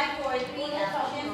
5, 4, 3, action.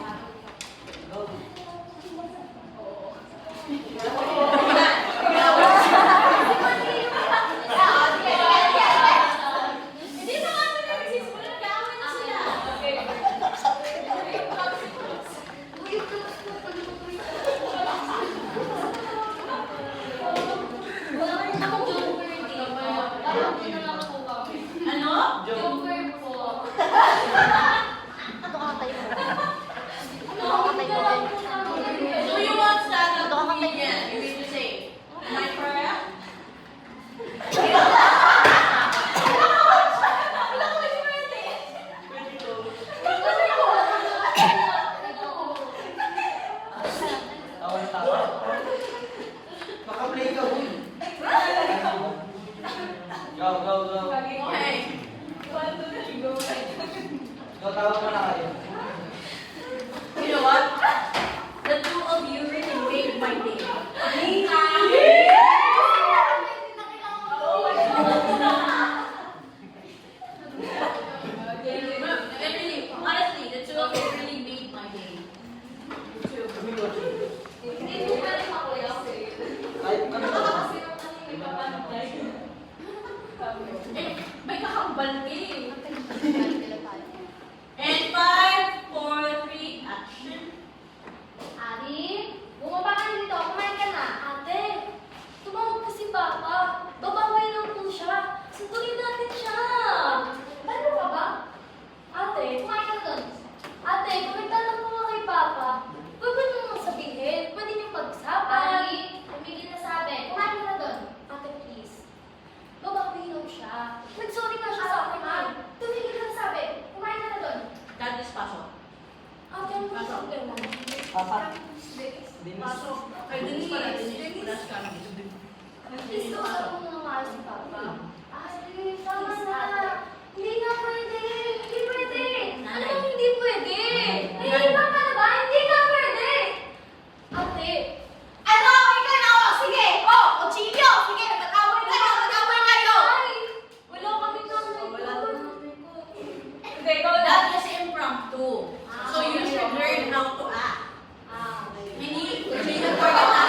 You know what? The two of you really made my day. Really, honestly, the two of you really made my day. May kakambal ka eh. And 5, 4, 3, action. Ari, bumaba ka dito. Kumain ka na. Ate, tumawag po si Papa. Babaway lang po siya. Sundulin natin siya. Ano ka ba? Ate, kumain ka na doon. Ate, kung nagtanong po nga kay Papa, huwag mo nang sabihin. Pwede niyong pag-usapan. Ari, tumigil na sabi. Kumain ka na doon. Ate, please. Babaway lang siya. Nag-sorry nga siya sa akin. Tumigil na sabi. Kumain ka na doon. That is pasok. Ate, ano po sa akin? Papa. Pasok. Kay Denise pala. Denise. Wala siya kami. Please, kausap mo na nga si Papa. Ate, tama na. Hindi nga pwede. Hindi pwede. Ano yung hindi pwede? Nahihirap ka na ba? Hindi nga pwede. Ate. Ano? Ikaw na ako. Sige. Oh, Ochilio. Sige, mag-away kayo. Mag-away kayo. Ay, wala kami nanay. Wala ko. Hindi, ikaw that is impromptu. So you should learn how to act. Hindi nag-forget na.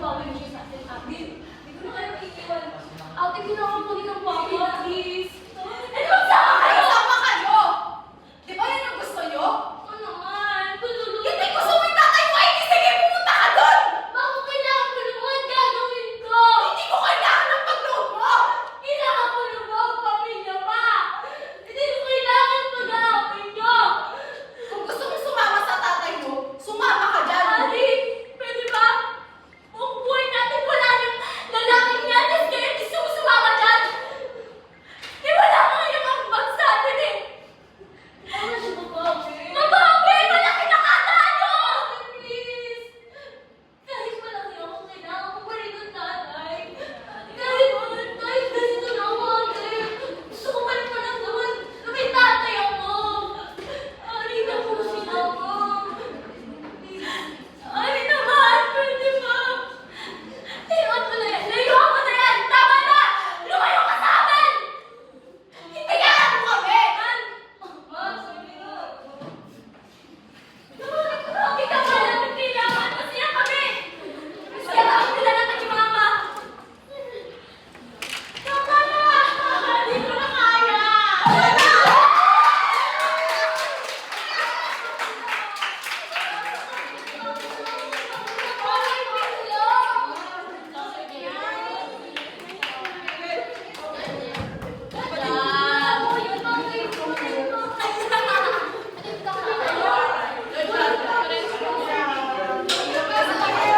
babawi mo siya sa atin, ate. Hindi ko na kayo iiwan. Ate, ginagawa ng papa, please.